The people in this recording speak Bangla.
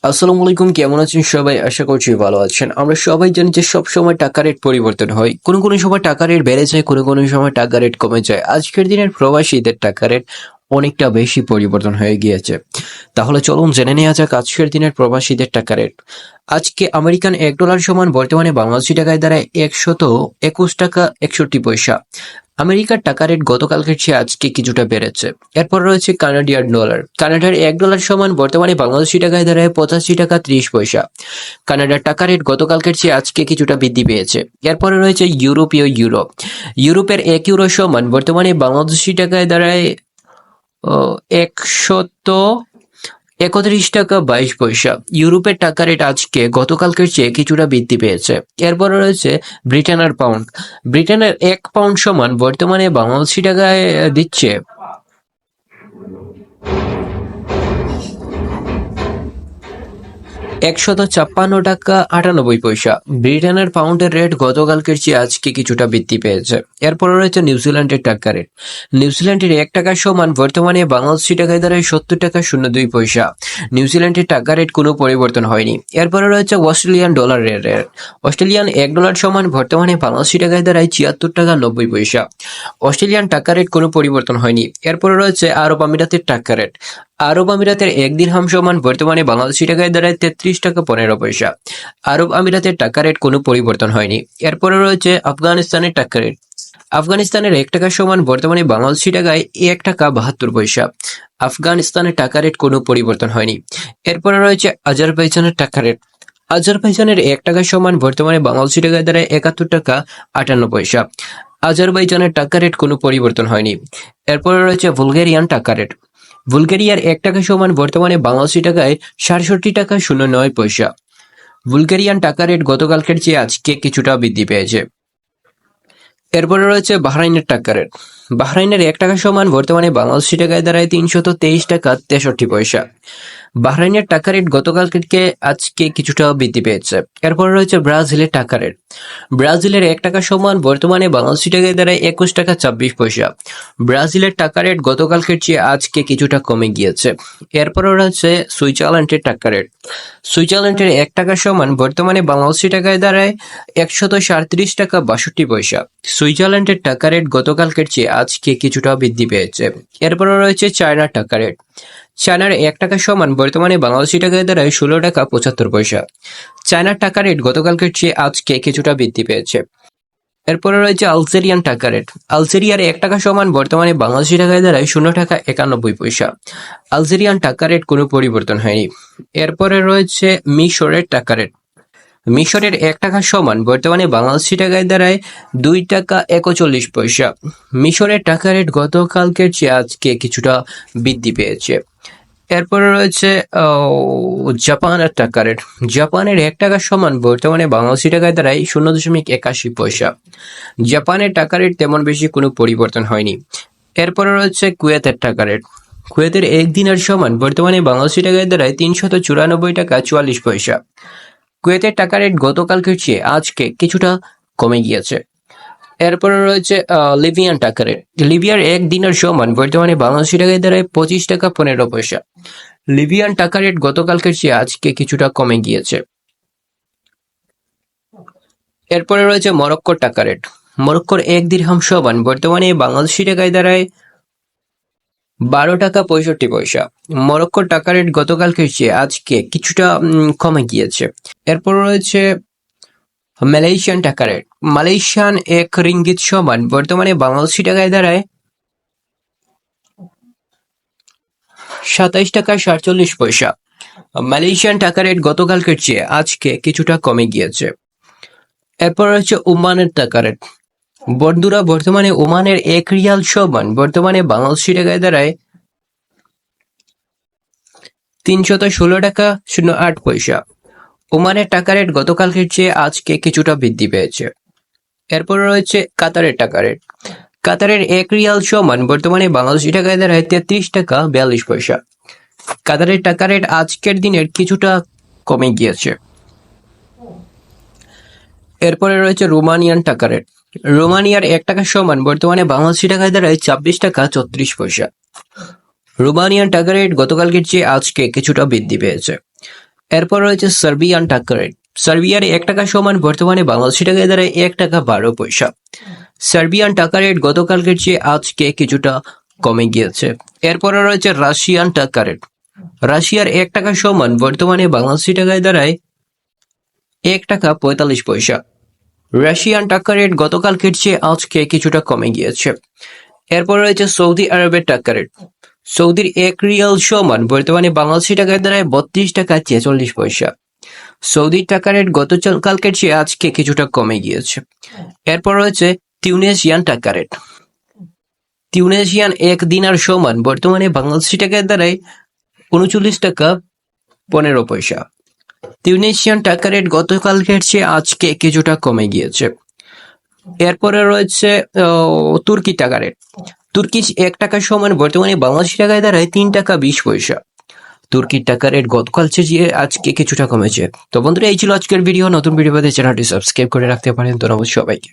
আসসালামু আলাইকুম, কেমন আছেন সবাই? আশা করছি ভালো আছেন। আমরা সবাই জানি যে সবসময় টাকা রেট পরিবর্তন হয়। কোনো সময় টাকা রেট বেড়ে যায়, কোনো সময় টাকা রেট কমে যায়। আজকের দিনের প্রবাসীদের টাকা রেট অনেকটা বেশি পরিবর্তন হয়ে গিয়েছে। তাহলে চলুন জেনে নেওয়া যাক আজকের দিনের প্রবাসীদের টাকা রেট। আজকে আমেরিকান $1 সমান বর্তমানে বাংলাদেশি টাকায় দাঁড়ায় 121 টাকা 61 পয়সা। আমেরিকার টাকা রেট গতকালকের চেয়ে আজকে কিছুটা বেড়েছে। এরপর রয়েছে কানাডিয়ান ডলার। কানাডার $1 সমান বর্তমানে বাংলাদেশি টাকায় দাঁড়ায় 85 টাকা 30 পয়সা। কানাডার টাকা রেট গতকালকের চেয়ে আজকে কিছুটা বৃদ্ধি পেয়েছে। এরপরে রয়েছে ইউরোপীয় ইউরো। ইউরোপের €1 সমান বর্তমানে বাংলাদেশি টাকায় দাঁড়ায় 131 টাকা 22 পয়সা। ইউরোপের টাকা রেট আজকে গতকালকের চেয়ে কিছুটা বৃদ্ধি পেয়েছে। এরপরে রয়েছে ব্রিটেনের পাউন্ড। ব্রিটেনের 1 পাউন্ড সমান বর্তমানে বাংলাদেশি টাকায় দিচ্ছে 156 টাকা 98 পয়সা। ব্রিটেনের পাউন্ডের রেট গতকালকের চেয়ে আজকে কিছুটা বৃদ্ধি পেয়েছে। এরপরে রয়েছে নিউজিল্যান্ডের টাকা রেট। নিউজিল্যান্ডের 1 টাকা সমান বর্তমানে বাংলাদেশি টাকায় দাঁড়ায় 70 টাকা 02 পয়সা। নিউজিল্যান্ডের টাকা রেট কোনো পরিবর্তন হয়নি। এরপরে রয়েছে অস্ট্রেলিয়ান ডলার রেট। অস্ট্রেলিয়ান $1 সমান বর্তমানে বাংলাদেশি টাকায় দাঁড়ায় 76 টাকা 90 পয়সা। অস্ট্রেলিয়ান টাকা রেট কোনো পরিবর্তন হয়নি। এরপরে রয়েছে আরব আমিরাতের টাকা রেট। আরব আমিরাতের 1 দিরহাম সমান বর্তমানে বাংলাদেশি টাকায় দাঁড়ায় 33 টাকা 15 পয়সা। আরব আমিরাতের টাকা রেট কোনো পরিবর্তন হয়নি। এরপরে রয়েছে আফগানিস্তানের টাকা রেট। আফগানিস্তানের 1 টাকা সমান বর্তমানে বাংলাদেশি টাকায় 1 টাকা 72 পয়সা। আফগানিস্তানের টাকা রেট কোনো পরিবর্তন হয়নি। এরপরে রয়েছে আজারবাইজানের টাকা রেট। আজারবাইজানের 1 টাকা সমান বর্তমানে বাংলাদেশি টাকায় দাঁড়ায় 71 টাকা 58 পয়সা। আজারবাইজানের টাকা রেট কোনো পরিবর্তন হয়নি। এরপরে রয়েছে বুলগেরিয়ান টাকা রেট। বুলগেরিয়ার 1 টাকা সমান বর্তমানে বাংলাদেশি টাকায় 67 টাকা 09 পয়সা। বুলগেরিয়ান টাকা রেট গতকালকের চেয়ে আজকে কিছুটা বৃদ্ধি পেয়েছে। এরপরে রয়েছে বাহরাইনের টাকা রেট। বাহরাইনের 1 টাকা সমান বর্তমানে বাংলাদেশি টাকায় দাঁড়ায় 323 টাকা 63 পয়সা। বাহরাইনের টাকা রেট গতকালকে আজকে কিছুটা বৃদ্ধি পেয়েছে। এরপরে রয়েছে ব্রাজিলের টাকা রেট। ব্রাজিলের 1 টাকা সমান বর্তমানে বাংলাদেশি টাকায় দাঁড়ায় 21 টাকা 26 পয়সা। ব্রাজিলের টাকা রেট গতকালকের চেয়ে আজকে কিছুটা কমে গিয়েছে। এরপরে রয়েছে সুইজারল্যান্ডের টাকা রেট। সুইজারল্যান্ডের 1 টাকা সমান বর্তমানে বাংলাদেশি টাকায় দাঁড়ায় 137 টাকা 62 পয়সা। সুইজারল্যান্ডের টাকা রেট গতকালকের চেয়ে আজকে কিছুটা বৃদ্ধি পেয়েছে। এরপরে রয়েছে চায়নার টাকা রেট। চায়নার 1 টাকা সমান বর্তমানে বাংলাদেশি টাকায় দাঁড়ায় 16 টাকা 75 পয়সা। চায়নার টাকা রেট গতকালকের চেয়ে আজকে কিছুটা বৃদ্ধি পেয়েছে। এরপরে রয়েছে আলজেরিয়ান টাকা রেট। আলজেরিয়ার 1 টাকা সমান বর্তমানে বাংলাদেশি টাকায় দাঁড়ায় 0 টাকা 91 পয়সা। আলজেরিয়ান টাকা রেট কোনো পরিবর্তন হয়নি। এরপরে রয়েছে মিশরের টাকা রেট। মিশরের 1 টাকা সমান বর্তমানে বাংলাদেশি টাকায় দাঁড়ায় 2 টাকা 41 পয়সা। মিশরের টাকা রেট গতকালকের চেয়ে আজকে কিছুটা বৃদ্ধি পেয়েছে। এরপরে রয়েছে জাপানের টাকা রেট। জাপানের 1 টাকা সমান বর্তমানে বাংলাদেশি টাকায় দাঁড়ায় 0.81 পয়সা। জাপানের টাকা রেট তেমন বেশি কোনো পরিবর্তন হয়নি। এরপরে রয়েছে কুয়েতের টাকা রেট। কুয়েতের 1 দিনার সমান বর্তমানে বাংলাদেশি টাকায় দাঁড়ায় 394 টাকা 44 পয়সা। কুয়েতের টাকা রেট গতকালকের চেয়ে আজকে কিছুটা কমে গিয়েছে। এরপরে রয়েছে লিবিয়ান টাকা রেট। লিবিয়ার 1 দিনার সমান বর্তমানে বাংলাদেশি টাকায় দাঁড়ায় 25 টাকা 15 পয়সা। লিবিয়ান টাকা রেট গতকালকের চেয়ে আজকে কিছুটা কমে গিয়েছে। এরপরে রয়েছে মরক্কোর টাকা রেট। মরক্কোর 1 দিরহাম সমান বর্তমানে বাংলাদেশি টাকায় দাঁড়ায় 12 টাকা 65 পয়সা। মরক্কোর টাকা রেট গতকালকের চেয়ে আজকে কিছুটা কমে গিয়েছে। এরপর রয়েছে মালয়েশিয়ান টাকা রেট। মালয়েশিয়ান 1 রিঙ্গিত সমান বর্তমানে বাংলাদেশি টাকায় দাঁড়ায় 27 টাকা 47 পয়সা। মালয়েশিয়ান টাকা রেট গতকালকের চেয়ে আজকে কিছুটা কমে গিয়েছে। এরপর রয়েছে ওমানের টাকা রেট। বন্ধুরা, বর্তমানে ওমানের 1 রিয়াল সমান বর্তমানে বাংলাদেশি টাকায় দাঁড়ায় 316 টাকা 08 পয়সা। ওমানের টাকা রেট গতকালকের চেয়ে আজকে কিছুটা বৃদ্ধি পেয়েছে। এরপর রয়েছে কাতারের টাকা রেট। কাতারের 1 রিয়াল সমান বর্তমানে বাংলাদেশি টাকায় দাঁড়ায় 33 টাকা 42 পয়সা। কাতারের টাকা রেট আজকের দিনের কিছুটা কমে গিয়েছে। এরপরে রয়েছে রোমানিয়ান টাকা রেট। রোমানিয়ার 1 টাকা সমান বর্তমানে বাংলাদেশি টাকায় দাঁড়ায় 26 টাকা 34 পয়সা। রোমানিয়ান টাকা রেট গতকালকের চেয়ে আজকে কিছুটা বৃদ্ধি পেয়েছে। এরপর রয়েছে সার্বিয়ান টাকা রেট। সার্বিয়ার 1 টাকা সমান বর্তমানে বাংলাদেশি টাকায় দাঁড়ায় 1 টাকা 12 পয়সা। সার্বিয়ান টাকা রেট গতকালকের চেয়ে আজকে কিছুটা কমে গিয়েছে। এরপরে রয়েছে রাশিয়ান টাকা রেট। রাশিয়ার 1 টাকা সমান বর্তমানে বাংলাদেশি টাকায় দাঁড়ায় 1 টাকা 45 পয়সা। রাশিয়ান টাকা রেট গতকালকের চেয়ে আজকে কিছুটা কমে গিয়েছে। এরপর রয়েছে সৌদি আরবের টাকা রেট। সৌদির 1 রিয়াল সমান বর্তমানে বাংলাদেশি টাকায় দাঁড়ায় 32 টাকা 46 পয়সা। সৌদির টাকা রেট গতকালকের চেয়ে আজকে কিছুটা কমে গিয়েছে। এরপর রয়েছে তিউনিসিয়ান টাকা রেট। তিউনিসিয়ান 1 দিনার সমান বর্তমানে বাংলাদেশি টাকায় দাঁড়ায় 39 টাকা 15 পয়সা। তিউনিসিয়ান টাকা রেট গতকালকের চেয়ে আজকে কিছুটা কমে গিয়েছে। এরপরে রয়েছে তুর্কি টাকা রেট। তুর্কি 1 টাকা সমান বর্তমানে বাংলাদেশি টাকায় দাঁড়ায় 3 টাকা 20 পয়সা। তুর্কির টাকা রেট গতকাল চেয়ে আজকে কিছুটা কমেছে। তো বন্ধুরা, এই ছিল আজকের ভিডিও। নতুন ভিডিও পেতে চ্যানেলটি সাবস্ক্রাইব করে রাখতে পারেন। ধন্যবাদ সবাইকে।